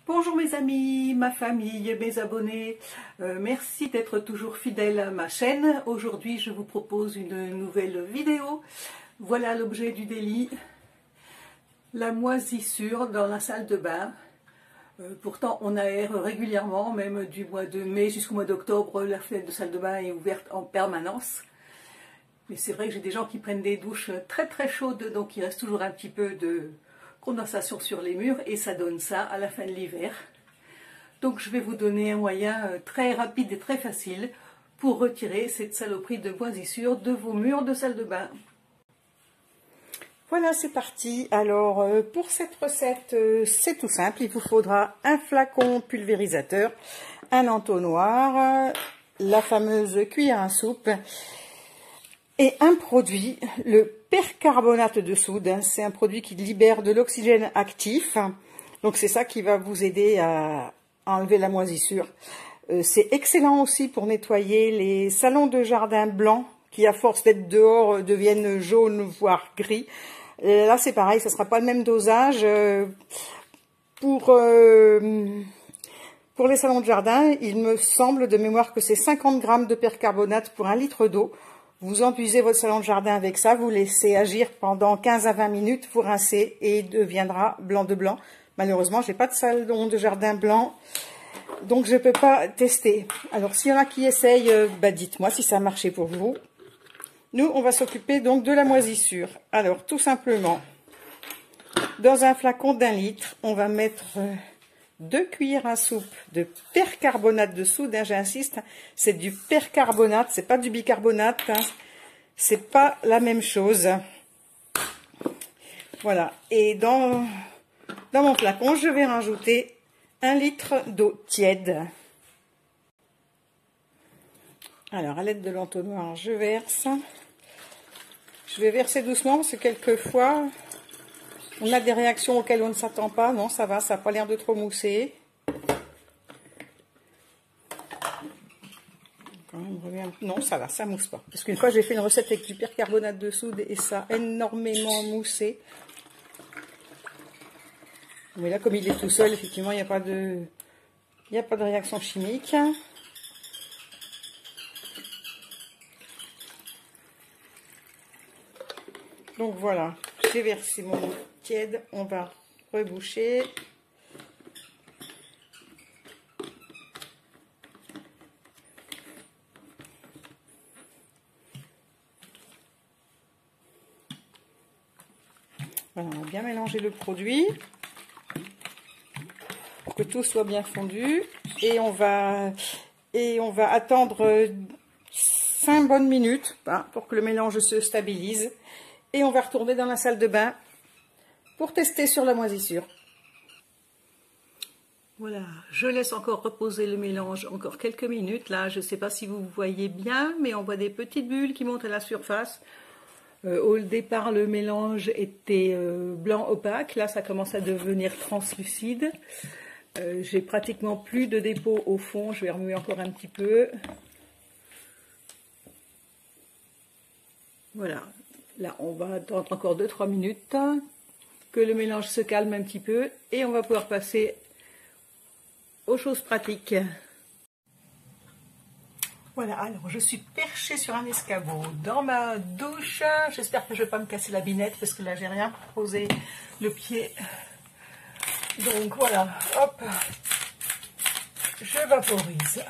Bonjour mes amis, ma famille, mes abonnés, merci d'être toujours fidèles à ma chaîne. Aujourd'hui je vous propose une nouvelle vidéo. Voilà l'objet du délit, la moisissure dans la salle de bain. Pourtant on aère régulièrement, même du mois de mai jusqu'au mois d'octobre, la fenêtre de salle de bain est ouverte en permanence. Mais c'est vrai que j'ai des gens qui prennent des douches très chaudes, donc il reste toujours un petit peu de condensation sur les murs et ça donne ça à la fin de l'hiver. Donc je vais vous donner un moyen très rapide et très facile pour retirer cette saloperie de moisissure de vos murs de salle de bain. Voilà, c'est parti. Alors pour cette recette, c'est tout simple. Il vous faudra un flacon pulvérisateur, un entonnoir, la fameuse cuillère à soupe et un produit, le percarbonate de soude. C'est un produit qui libère de l'oxygène actif. Donc c'est ça qui va vous aider à enlever la moisissure. C'est excellent aussi pour nettoyer les salons de jardin blancs qui, à force d'être dehors, deviennent jaunes voire gris. Et là c'est pareil, ça ne sera pas le même dosage. Pour les salons de jardin, il me semble de mémoire que c'est 50 g de percarbonate pour 1 litre d'eau. Vous enduisez votre salon de jardin avec ça, vous laissez agir pendant 15 à 20 minutes, vous rincez et il deviendra blanc de blanc. Malheureusement, je n'ai pas de salon de jardin blanc, donc je ne peux pas tester. Alors, s'il y en a qui essayent, dites-moi si ça a marché pour vous. Nous, on va s'occuper donc de la moisissure. Alors, tout simplement, dans un flacon d'1 litre, on va mettre 2 cuillères à soupe de percarbonate de soude, hein, j'insiste, c'est du percarbonate, c'est pas du bicarbonate, hein, c'est pas la même chose. Voilà, et dans mon flacon, je vais rajouter 1 litre d'eau tiède. Alors, à l'aide de l'entonnoir, je verse. Je vais verser doucement parce que quelquefois, on a des réactions auxquelles on ne s'attend pas. Non, ça va, ça n'a pas l'air de trop mousser. Non, ça va, ça mousse pas. Parce qu'une fois, j'ai fait une recette avec du percarbonate de soude et ça a énormément moussé. Mais là, comme il est tout seul, effectivement, il n'y a pas de réaction chimique. Donc voilà, j'ai versé mon eau tiède, on va reboucher. Voilà, on va bien mélanger le produit pour que tout soit bien fondu et on va attendre 5 bonnes minutes pour que le mélange se stabilise. Et on va retourner dans la salle de bain pour tester sur la moisissure. Voilà, je laisse encore reposer le mélange encore quelques minutes. Là, je ne sais pas si vous voyez bien, mais on voit des petites bulles qui montent à la surface. Au départ, le mélange était blanc opaque. Là, ça commence à devenir translucide. J'ai pratiquement plus de dépôt au fond. Je vais remuer encore un petit peu. Voilà. Là, on va attendre encore 2-3 minutes que le mélange se calme un petit peu et on va pouvoir passer aux choses pratiques. Voilà, alors je suis perchée sur un escabeau dans ma douche. J'espère que je ne vais pas me casser la binette parce que là, j'ai rien posé le pied. Donc voilà, hop, je vaporise.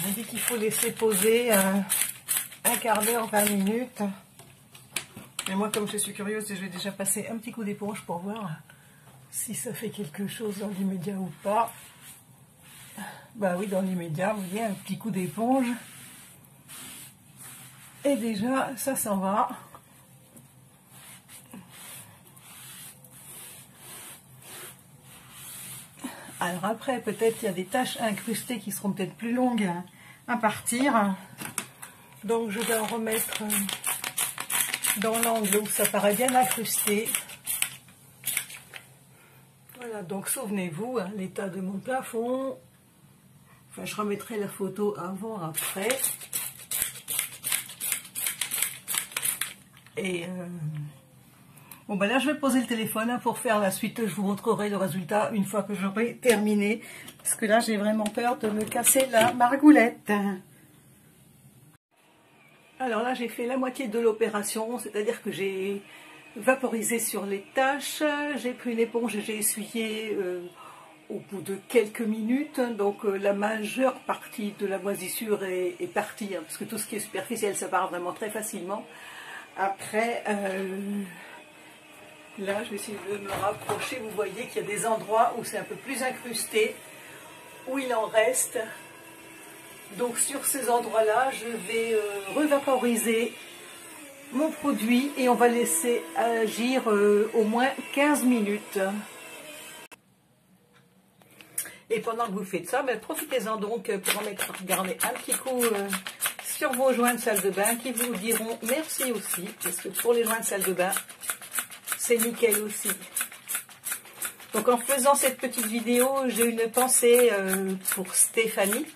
On dit qu'il faut laisser poser un quart d'heure, 20 minutes. Mais moi, comme je suis curieuse, je vais déjà passer un petit coup d'éponge pour voir si ça fait quelque chose dans l'immédiat ou pas. Bah oui, dans l'immédiat, vous voyez, un petit coup d'éponge. Et déjà, ça s'en va. Alors après, peut-être il y a des taches incrustées qui seront peut-être plus longues à partir. Donc je vais en remettre dans l'angle où ça paraît bien incrusté. Voilà, donc souvenez-vous, hein, l'état de mon plafond. Enfin, je remettrai la photo avant, après. Et bon ben là je vais poser le téléphone pour faire la suite. Je vous montrerai le résultat une fois que j'aurai terminé. Parce que là j'ai vraiment peur de me casser la margoulette. Alors là j'ai fait la moitié de l'opération, c'est-à-dire que j'ai vaporisé sur les taches. J'ai pris une éponge et j'ai essuyé au bout de quelques minutes. Donc la majeure partie de la moisissure est partie, hein, parce que tout ce qui est superficiel ça part vraiment très facilement. Après, là je vais essayer de me rapprocher. Vous voyez qu'il y a des endroits où c'est un peu plus incrusté, où il en reste. Donc sur ces endroits-là, je vais revaporiser mon produit et on va laisser agir au moins 15 minutes. Et pendant que vous faites ça, ben, profitez-en donc pour en mettre, regardez, un petit coup sur vos joints de salle de bain qui vous diront merci aussi, parce que pour les joints de salle de bain, c'est nickel aussi. Donc en faisant cette petite vidéo, j'ai une pensée pour Stéphanie,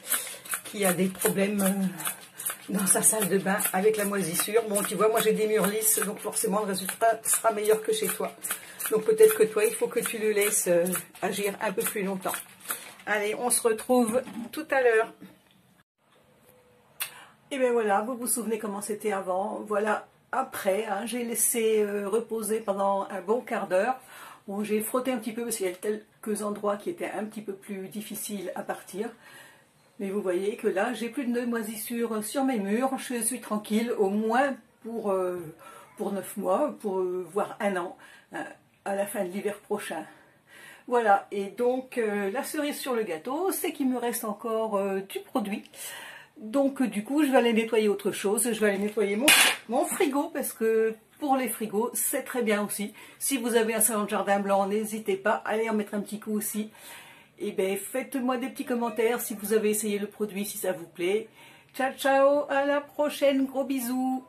qui a des problèmes dans sa salle de bain avec la moisissure. Bon, tu vois, moi j'ai des murs lisses, donc forcément le résultat sera meilleur que chez toi. Donc peut-être que toi, il faut que tu le laisses agir un peu plus longtemps. Allez, on se retrouve tout à l'heure. Et bien voilà, vous vous souvenez comment c'était avant. Voilà, après, hein, j'ai laissé reposer pendant un bon quart d'heure. Bon, j'ai frotté un petit peu parce qu'il y a quelques endroits qui étaient un petit peu plus difficiles à partir. Mais vous voyez que là, j'ai plus de moisissure sur mes murs. Je suis tranquille, au moins pour 9 mois, pour voire un an, à la fin de l'hiver prochain. Voilà, et donc la cerise sur le gâteau, c'est qu'il me reste encore du produit. Donc du coup, je vais aller nettoyer autre chose. Je vais aller nettoyer mon frigo, parce que pour les frigos, c'est très bien aussi. Si vous avez un salon de jardin blanc, n'hésitez pas à aller en mettre un petit coup aussi. Et bien, faites-moi des petits commentaires si vous avez essayé le produit, si ça vous plaît. Ciao, ciao, à la prochaine, gros bisous.